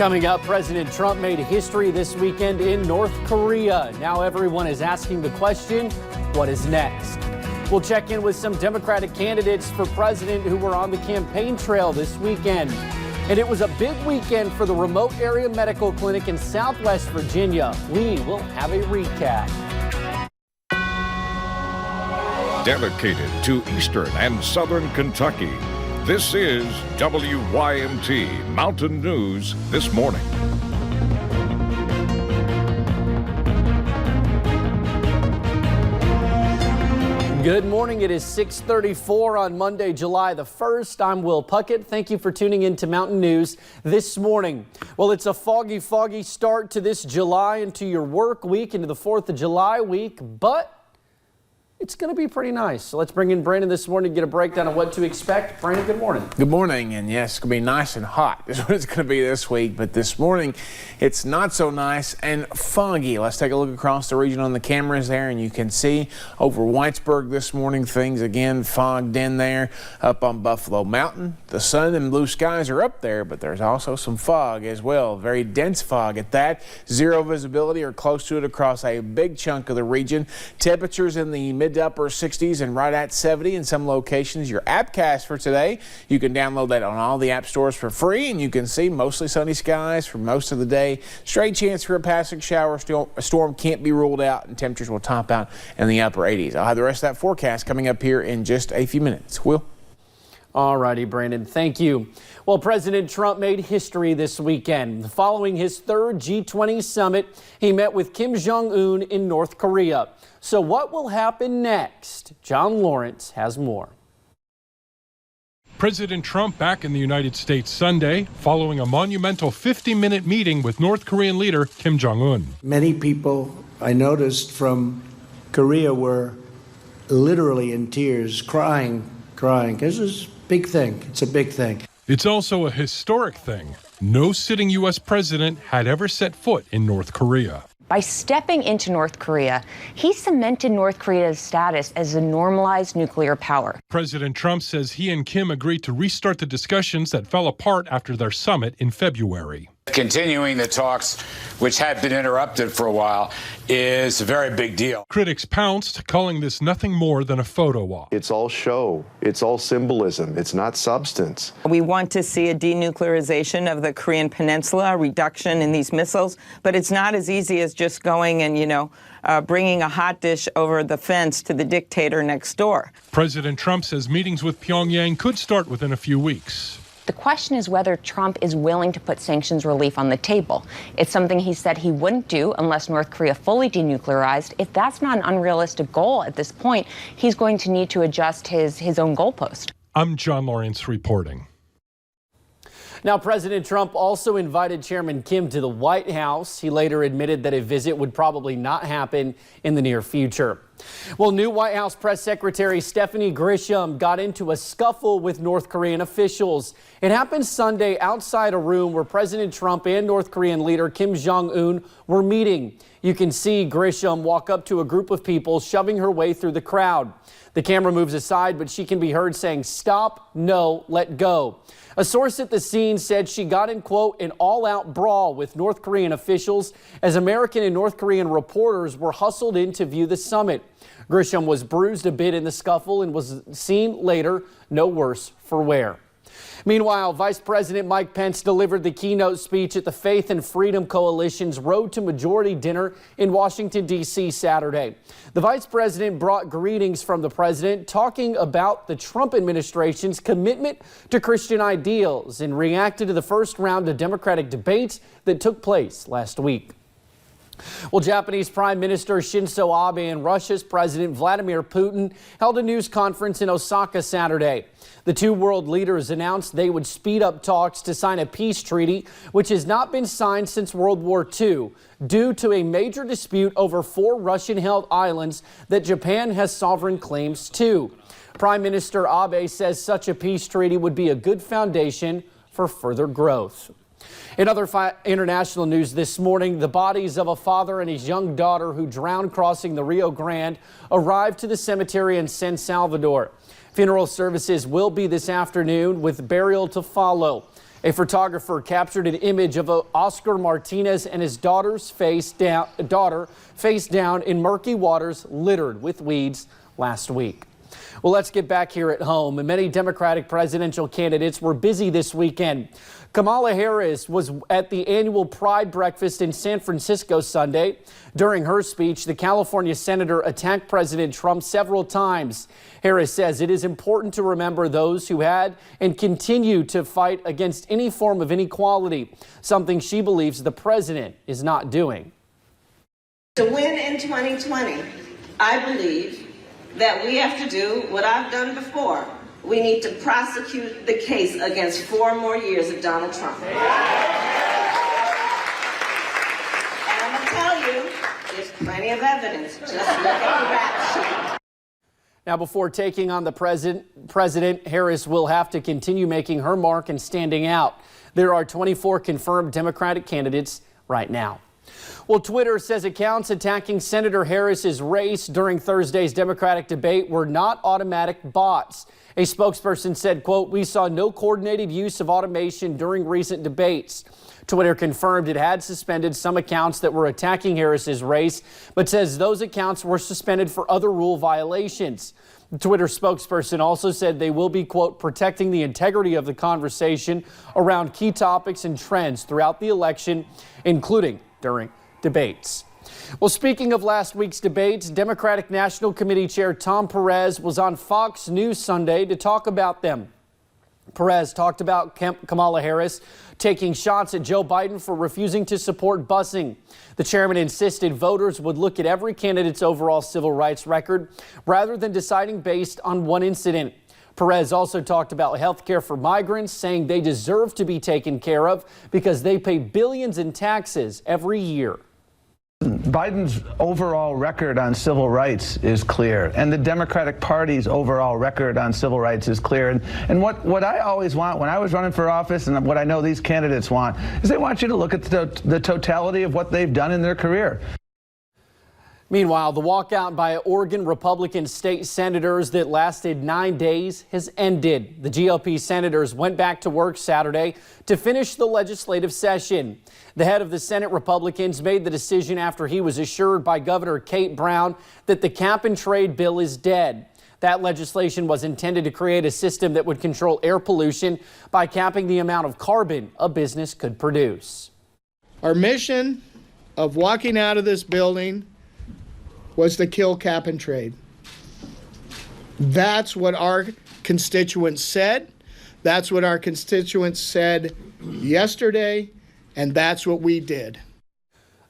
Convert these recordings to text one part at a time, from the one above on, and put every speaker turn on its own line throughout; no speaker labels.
Coming up, President Trump made history this weekend in North Korea. Now everyone is asking the question, what is next? We'll check in with some Democratic candidates for president who were on the campaign trail this weekend. And it was a big weekend for the remote area medical clinic in Southwest Virginia. We will have a recap.
Dedicated to Eastern and Southern Kentucky, this is WYMT Mountain News This Morning.
Good morning. It is 6:34 on Monday, July the 1st. I'm Will Puckett. Thank you for tuning in to Mountain News this morning. Well, it's a foggy start to this July and to your work week, into the 4th of July week, but it's going to be pretty nice. So let's bring in Brandon this morning to get a breakdown of what to expect. Brandon, good morning.
Good morning. And yes, it's going to be nice and hot is what it's going to be this week. But this morning, it's not so nice and foggy. Let's take a look across the region on the cameras there, and you can see over Whitesburg this morning, things again fogged in there. Up on Buffalo Mountain, the sun and blue skies are up there, but there's also some fog as well. Very dense fog at that. Zero visibility or close to it across a big chunk of the region. Temperatures in the mid to upper 60s and right at 70 in some locations. Your appcast for today, you can download that on all the app stores for free, and you can see mostly sunny skies for most of the day. Straight chance for a passing shower. A storm can't be ruled out, and temperatures will top out in the upper 80s. I'll have the rest of that forecast coming up here in just a few minutes. Will?
All righty, Brandon. Thank you. Well, President Trump made history this weekend. Following his third G20 summit, he met with Kim Jong-un in North Korea. So what will happen next? John Lawrence has more.
President Trump back in the United States Sunday, following a monumental 50-minute meeting with North Korean leader Kim Jong-un.
Many people I noticed from Korea were literally in tears, crying. This is a big thing. It's a big thing.
It's also a historic thing. No sitting U.S. president had ever set foot in North Korea.
By stepping into North Korea, he cemented North Korea's status as a normalized nuclear power.
President Trump says he and Kim agreed to restart the discussions that fell apart after their summit in February.
Continuing the talks, which had been interrupted for a while, is a very big deal.
Critics pounced, calling this nothing more than a photo op.
It's all show. It's all symbolism. It's not substance.
We want to see a denuclearization of the Korean Peninsula, a reduction in these missiles, but it's not as easy as just going and, bringing a hot dish over the fence to the dictator next door.
President Trump says meetings with Pyongyang could start within a few weeks.
The question is whether Trump is willing to put sanctions relief on the table. It's something he said he wouldn't do unless North Korea fully denuclearized. If that's not an unrealistic goal at this point, he's going to need to adjust his own goalpost.
I'm John Lawrence reporting.
Now, President Trump also invited Chairman Kim to the White House. He later admitted that a visit would probably not happen in the near future. Well, new White House Press Secretary Stephanie Grisham got into a scuffle with North Korean officials. It happened Sunday outside a room where President Trump and North Korean leader Kim Jong-un were meeting. You can see Grisham walk up to a group of people, shoving her way through the crowd. The camera moves aside, but she can be heard saying, "Stop, no, let go." A source at the scene said she got in, quote, an all-out brawl with North Korean officials as American and North Korean reporters were hustled in to view the summit. Grisham was bruised a bit in the scuffle and was seen later no worse for wear. Meanwhile, Vice President Mike Pence delivered the keynote speech at the Faith and Freedom Coalition's Road to Majority dinner in Washington, D.C. Saturday. The vice president brought greetings from the president, talking about the Trump administration's commitment to Christian ideals, and reacted to the first round of Democratic debates that took place last week. Well, Japanese Prime Minister Shinzo Abe and Russia's President Vladimir Putin held a news conference in Osaka Saturday. The two world leaders announced they would speed up talks to sign a peace treaty, which has not been signed since World War II, due to a major dispute over 4 Russian-held islands that Japan has sovereign claims to. Prime Minister Abe says such a peace treaty would be a good foundation for further growth. In other international news this morning, the bodies of a father and his young daughter who drowned crossing the Rio Grande arrived to the cemetery in San Salvador. Funeral services will be this afternoon with burial to follow. A photographer captured an image of Oscar Martinez and his daughter face down in murky waters littered with weeds last week. Well, let's get back here at home. And many Democratic presidential candidates were busy this weekend. Kamala Harris was at the annual Pride breakfast in San Francisco Sunday. During her speech, the California senator attacked President Trump several times. Harris says it is important to remember those who had and continue to fight against any form of inequality, something she believes the president is not doing.
To win in 2020, I believe that we have to do what I've done before. We need to prosecute the case against 4 more years of Donald Trump. And I'm going to tell you, there's plenty of evidence. Just look at the rap sheet.
Now, before taking on the president, Harris will have to continue making her mark and standing out. There are 24 confirmed Democratic candidates right now. Well, Twitter says accounts attacking Senator Harris's race during Thursday's Democratic debate were not automatic bots. A spokesperson said, quote, "We saw no coordinated use of automation during recent debates." Twitter confirmed it had suspended some accounts that were attacking Harris's race, but says those accounts were suspended for other rule violations. The Twitter spokesperson also said they will be, quote, "protecting the integrity of the conversation around key topics and trends throughout the election, including during debates." Well, speaking of last week's debates, Democratic National Committee Chair Tom Perez was on Fox News Sunday to talk about them. Perez talked about Kamala Harris taking shots at Joe Biden for refusing to support busing. The chairman insisted voters would look at every candidate's overall civil rights record rather than deciding based on one incident. Perez also talked about health care for migrants, saying they deserve to be taken care of because they pay billions in taxes every year.
Biden's overall record on civil rights is clear, and the Democratic Party's overall record on civil rights is clear. And what I always want when I was running for office, and what I know these candidates want, is they want you to look at the totality of what they've done in their career.
Meanwhile, the walkout by Oregon Republican state senators that lasted 9 days has ended. The GOP senators went back to work Saturday to finish the legislative session. The head of the Senate Republicans made the decision after he was assured by Governor Kate Brown that the cap and trade bill is dead. That legislation was intended to create a system that would control air pollution by capping the amount of carbon a business could produce.
Our mission of walking out of this building was to kill cap and trade. That's what our constituents said. That's what our constituents said yesterday, and that's what we did.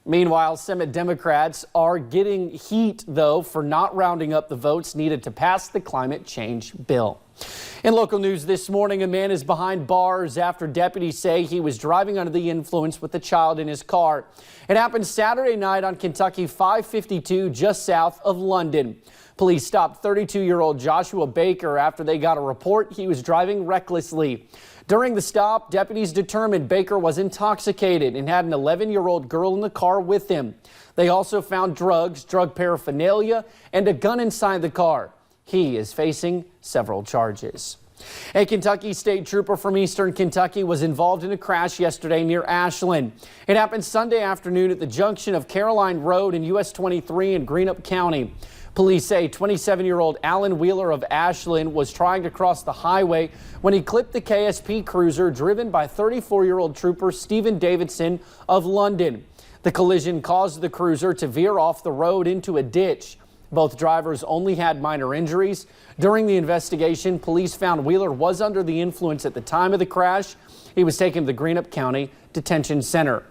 Meanwhile, Senate Democrats are getting heat, though, for not rounding up the votes needed to pass the climate change bill. In local news this morning, a man is behind bars after deputies say he was driving under the influence with a child in his car. It happened Saturday night on Kentucky 552, just south of London. Police stopped 32-year-old Joshua Baker after they got a report he was driving recklessly. During the stop, deputies determined Baker was intoxicated and had an 11-year-old girl in the car with him. They also found drugs, drug paraphernalia, and a gun inside the car. He is facing several charges. A Kentucky state trooper from eastern Kentucky was involved in a crash yesterday near Ashland. It happened Sunday afternoon at the junction of Caroline Road and US 23 in Greenup County. Police say 27-year-old Alan Wheeler of Ashland was trying to cross the highway when he clipped the KSP cruiser driven by 34-year-old trooper Stephen Davidson of London. The collision caused the cruiser to veer off the road into a ditch. Both drivers only had minor injuries. During the investigation, police found Wheeler was under the influence at the time of the crash. He was taken to the Greenup County Detention Center.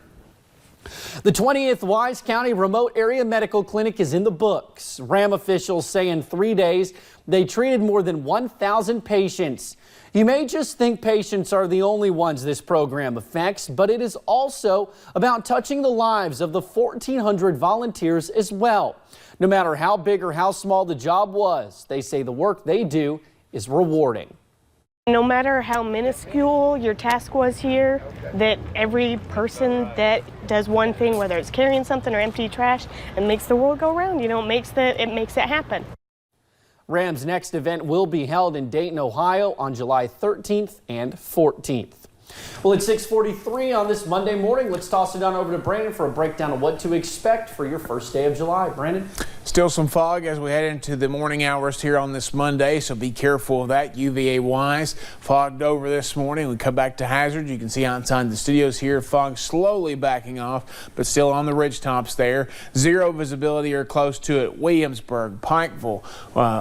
The 20th Wise County Remote Area Medical Clinic is in the books. RAM officials say in 3 days they treated more than 1,000 patients. You may just think patients are the only ones this program affects, but it is also about touching the lives of the 1,400 volunteers as well. No matter how big or how small the job was, they say the work they do is rewarding.
No matter how minuscule your task was here, that every person that does one thing, whether it's carrying something or empty trash, and makes the world go round, it makes it happen. RAM's next event will be held in Dayton, Ohio on July 13th and 14th.
Well, it's 6:43 on this Monday morning. Let's toss it on over to Brandon for a breakdown of what to expect for your first day of July. Brandon?
Still some fog as we head into the morning hours here on this Monday, so be careful of that UVA-wise. Fogged over this morning. We come back to Hazard. You can see outside the studios here, fog slowly backing off, but still on the ridge tops there. Zero visibility or close to it. Williamsburg, Pikeville,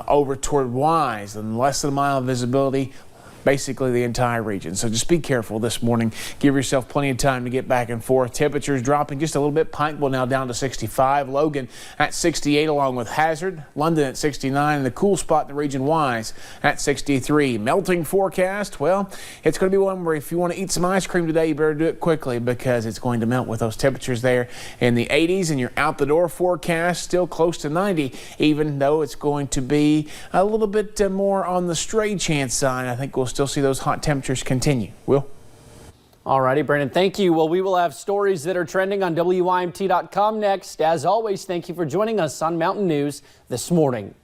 over toward Wise, and less than a mile of visibility. Basically the entire region. So just be careful this morning. Give yourself plenty of time to get back and forth. Temperatures dropping just a little bit. Pikeville now down to 65. Logan at 68 along with Hazard. London at 69. And the cool spot in the region, Wise, at 63. Melting forecast. Well, it's going to be one where if you want to eat some ice cream today, you better do it quickly because it's going to melt with those temperatures there in the 80s. And your out the door forecast still close to 90, even though it's going to be a little bit more on the stray chance side. I think we'll still see those hot temperatures continue. Will?
All righty, Brandon, thank you. Well, we will have stories that are trending on WYMT.com next. As always, thank you for joining us on Mountain News this morning.